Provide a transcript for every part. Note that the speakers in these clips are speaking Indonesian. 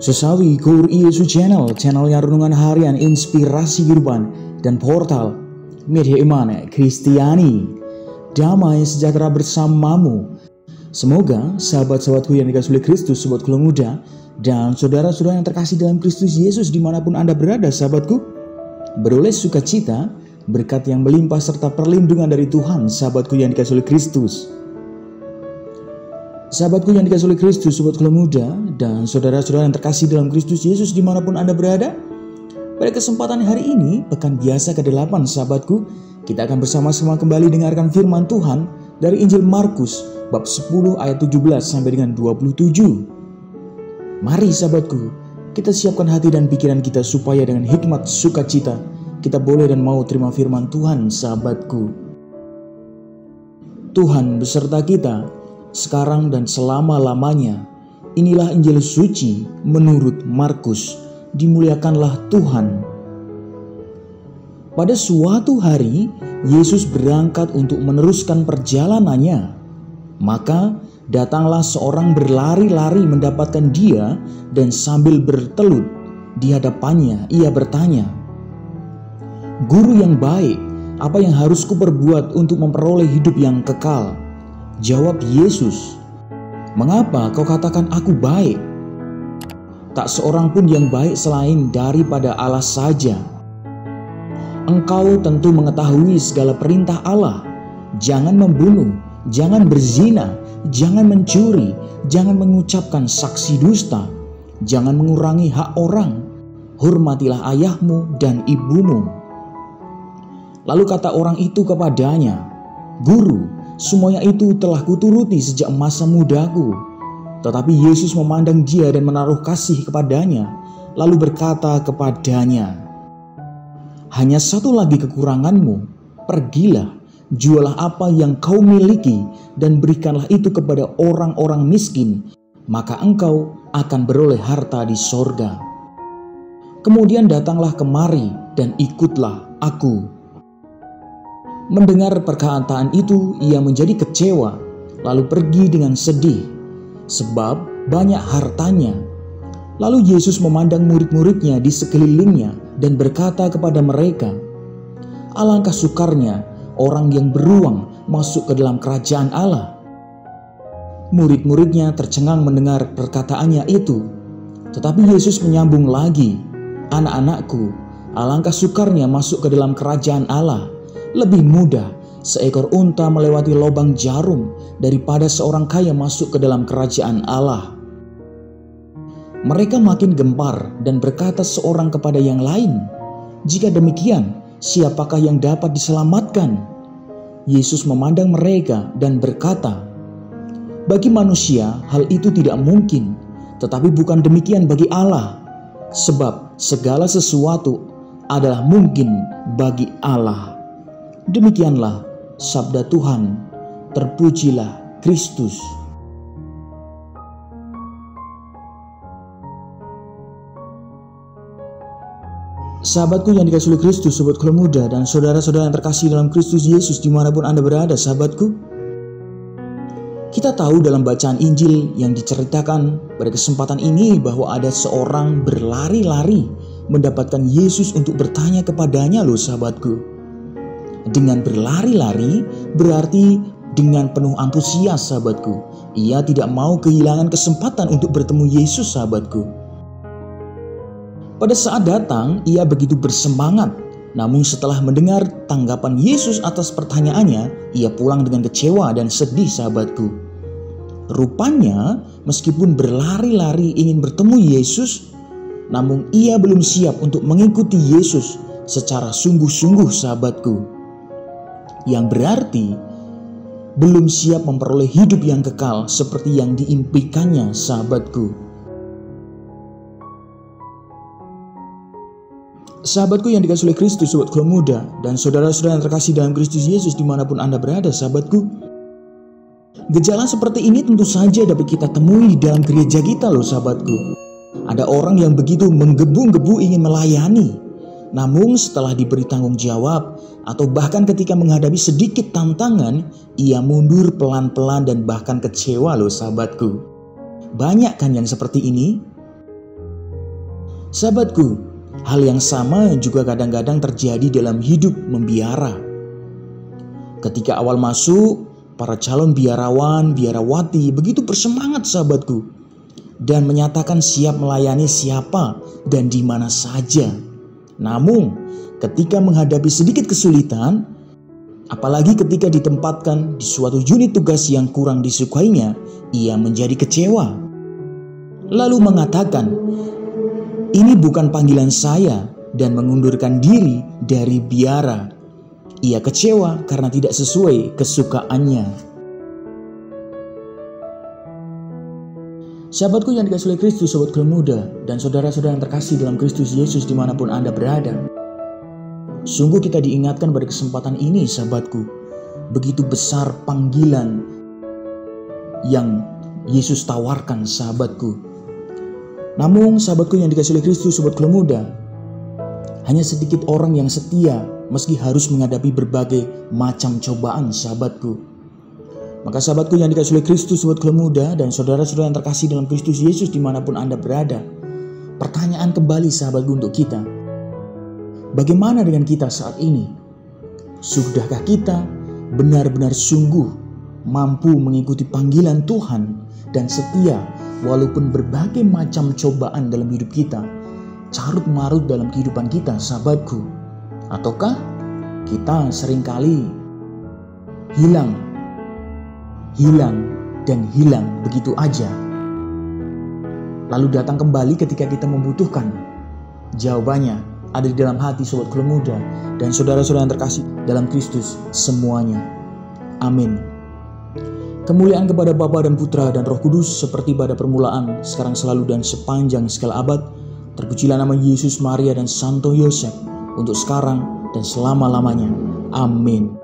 Sesawi Kur Yesus channelnya renungan harian inspirasi kehidupan dan portal media iman Kristiani. Damai sejahtera bersamamu. Semoga sahabat-sahabatku yang dikasihi oleh Kristus, sobat Kula Muda, dan saudara-saudara yang terkasih dalam Kristus Yesus dimanapun Anda berada, sahabatku, beroleh sukacita, berkat yang melimpah serta perlindungan dari Tuhan, sahabatku yang dikasihi oleh Kristus. Sahabatku yang dikasihi oleh Kristus, sobat Kula Muda, dan saudara-saudara yang terkasih dalam Kristus Yesus dimanapun Anda berada, pada kesempatan hari ini, pekan biasa ke-8, sahabatku, kita akan bersama-sama kembali dengarkan firman Tuhan dari Injil Markus, bab 10 ayat 17 sampai dengan 27. Mari sahabatku, kita siapkan hati dan pikiran kita supaya dengan hikmat sukacita, kita boleh dan mau terima firman Tuhan, sahabatku. Tuhan beserta kita, sekarang dan selama-lamanya. Inilah Injil suci menurut Markus. Dimuliakanlah Tuhan. Pada suatu hari, Yesus berangkat untuk meneruskan perjalanannya. Maka datanglah seorang berlari-lari mendapatkan dia, dan sambil bertelut di hadapannya, ia bertanya, "Guru yang baik, apa yang harus kuperbuat untuk memperoleh hidup yang kekal?" Jawab Yesus, "Mengapa kau katakan aku baik? Tak seorang pun yang baik selain daripada Allah saja. Engkau tentu mengetahui segala perintah Allah. Jangan membunuh, jangan berzina, jangan mencuri, jangan mengucapkan saksi dusta, jangan mengurangi hak orang, hormatilah ayahmu dan ibumu." Lalu kata orang itu kepadanya, "Guru, semuanya itu telah kuturuti sejak masa mudaku." Tetapi Yesus memandang dia dan menaruh kasih kepadanya, lalu berkata kepadanya, "Hanya satu lagi kekuranganmu. Pergilah, jualah apa yang kau miliki dan berikanlah itu kepada orang-orang miskin, maka engkau akan beroleh harta di sorga. Kemudian datanglah kemari dan ikutlah aku." Mendengar perkataan itu, ia menjadi kecewa, lalu pergi dengan sedih, sebab banyak hartanya. Lalu Yesus memandang murid-muridnya di sekelilingnya dan berkata kepada mereka, "Alangkah sukarnya orang yang beruang masuk ke dalam kerajaan Allah." Murid-muridnya tercengang mendengar perkataannya itu. Tetapi Yesus menyambung lagi, "Anak-anakku, alangkah sukarnya masuk ke dalam kerajaan Allah. Lebih mudah seekor unta melewati lubang jarum daripada seorang kaya masuk ke dalam kerajaan Allah." Mereka makin gempar dan berkata seorang kepada yang lain, "Jika demikian, siapakah yang dapat diselamatkan?" Yesus memandang mereka dan berkata, "Bagi manusia hal itu tidak mungkin, tetapi bukan demikian bagi Allah. Sebab segala sesuatu adalah mungkin bagi Allah." Demikianlah sabda Tuhan. Terpujilah Kristus. Sahabatku yang dikasihi oleh Kristus, sobat Kula Muda, dan saudara-saudara yang terkasih dalam Kristus Yesus dimanapun Anda berada, sahabatku, kita tahu dalam bacaan Injil yang diceritakan pada kesempatan ini bahwa ada seorang berlari-lari mendapatkan Yesus untuk bertanya kepadanya, loh sahabatku. Dengan berlari-lari berarti dengan penuh antusias, sahabatku. Ia tidak mau kehilangan kesempatan untuk bertemu Yesus, sahabatku. Pada saat datang, ia begitu bersemangat. Namun setelah mendengar tanggapan Yesus atas pertanyaannya, ia pulang dengan kecewa dan sedih, sahabatku. Rupanya, meskipun berlari-lari ingin bertemu Yesus, namun ia belum siap untuk mengikuti Yesus secara sungguh-sungguh, sahabatku. Yang berarti belum siap memperoleh hidup yang kekal seperti yang diimpikannya, sahabatku. Sahabatku yang dikasihi oleh Kristus, sobat Kula Muda, dan saudara-saudara yang terkasih dalam Kristus Yesus dimanapun Anda berada, sahabatku, gejala seperti ini tentu saja dapat kita temui di dalam gereja kita, loh sahabatku. Ada orang yang begitu menggebu-gebu ingin melayani, namun setelah diberi tanggung jawab atau bahkan ketika menghadapi sedikit tantangan, ia mundur pelan-pelan dan bahkan kecewa, loh sahabatku. Banyak kan yang seperti ini? Sahabatku, hal yang sama juga kadang-kadang terjadi dalam hidup membiara. Ketika awal masuk, para calon biarawan, biarawati begitu bersemangat sahabatku, dan menyatakan siap melayani siapa dan di mana saja. Namun, ketika menghadapi sedikit kesulitan, apalagi ketika ditempatkan di suatu unit tugas yang kurang disukainya, ia menjadi kecewa. Lalu mengatakan, "Ini bukan panggilan saya," dan mengundurkan diri dari biara. Ia kecewa karena tidak sesuai kesukaannya. Sahabatku yang dikasihi oleh Kristus, sobat Gelem Muda, dan saudara-saudara yang terkasih dalam Kristus Yesus dimanapun Anda berada. Sungguh kita diingatkan pada kesempatan ini sahabatku, begitu besar panggilan yang Yesus tawarkan sahabatku. Namun sahabatku yang dikasihi oleh Kristus, sobat Gelem Muda, hanya sedikit orang yang setia meski harus menghadapi berbagai macam cobaan sahabatku. Maka sahabatku yang dikasihi oleh Kristus, sobat Gelem Muda, dan saudara-saudara yang terkasih dalam Kristus Yesus dimanapun Anda berada, pertanyaan kembali sahabatku untuk kita, bagaimana dengan kita saat ini? Sudahkah kita benar-benar sungguh mampu mengikuti panggilan Tuhan dan setia walaupun berbagai macam cobaan dalam hidup kita carut marut dalam kehidupan kita sahabatku? Ataukah kita seringkali hilang dan hilang begitu aja, lalu datang kembali ketika kita membutuhkan? Jawabannya ada di dalam hati sobat Gelem Muda dan saudara-saudara yang terkasih dalam Kristus semuanya. Amin. Kemuliaan kepada Bapa dan Putra dan Roh Kudus seperti pada permulaan, sekarang, selalu, dan sepanjang segala abad. Terpujilah nama Yesus, Maria, dan Santo Yosef untuk sekarang dan selama-lamanya. Amin.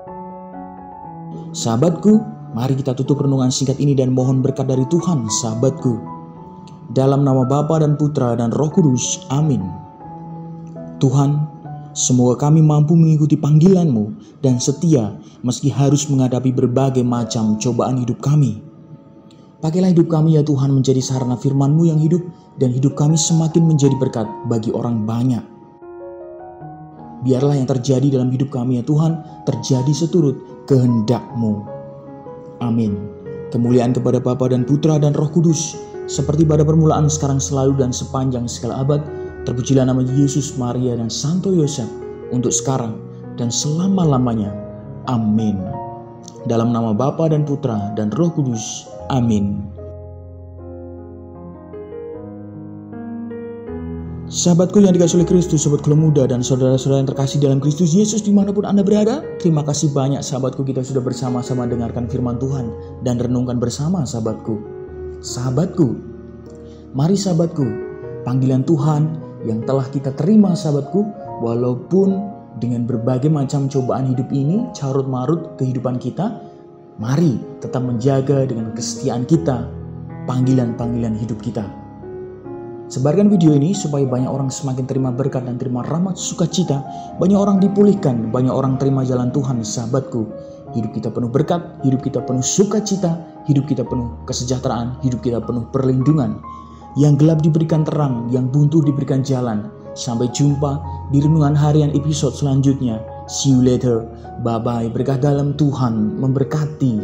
Sahabatku, mari kita tutup renungan singkat ini dan mohon berkat dari Tuhan sahabatku. Dalam nama Bapa dan Putra dan Roh Kudus. Amin. Tuhan, semoga kami mampu mengikuti panggilan-Mu dan setia meski harus menghadapi berbagai macam cobaan hidup kami. Pakailah hidup kami ya Tuhan menjadi sarana firman-Mu yang hidup, dan hidup kami semakin menjadi berkat bagi orang banyak. Biarlah yang terjadi dalam hidup kami ya Tuhan terjadi seturut kehendak-Mu. Amin. Kemuliaan kepada Bapa dan Putra dan Roh Kudus seperti pada permulaan, sekarang, selalu, dan sepanjang segala abad. Terpujilah nama Yesus, Maria, dan Santo Yosef untuk sekarang dan selama-lamanya. Amin. Dalam nama Bapa dan Putra dan Roh Kudus. Amin. Sahabatku yang dikasihi oleh Kristus, sobat Gelem Muda, dan saudara-saudara yang terkasih dalam Kristus Yesus dimanapun Anda berada, terima kasih banyak sahabatku, kita sudah bersama-sama dengarkan firman Tuhan dan renungkan bersama sahabatku. Sahabatku, mari sahabatku, panggilan Tuhan yang telah kita terima sahabatku, walaupun dengan berbagai macam cobaan hidup ini carut marut kehidupan kita, mari tetap menjaga dengan kesetiaan kita panggilan-panggilan hidup kita. Sebarkan video ini supaya banyak orang semakin terima berkat dan terima rahmat sukacita, banyak orang dipulihkan, banyak orang terima jalan Tuhan sahabatku. Hidup kita penuh berkat, hidup kita penuh sukacita, hidup kita penuh kesejahteraan, hidup kita penuh perlindungan. Yang gelap diberikan terang, yang buntu diberikan jalan. Sampai jumpa di renungan harian episode selanjutnya. See you later. Bye-bye. Berkah dalam Tuhan memberkati.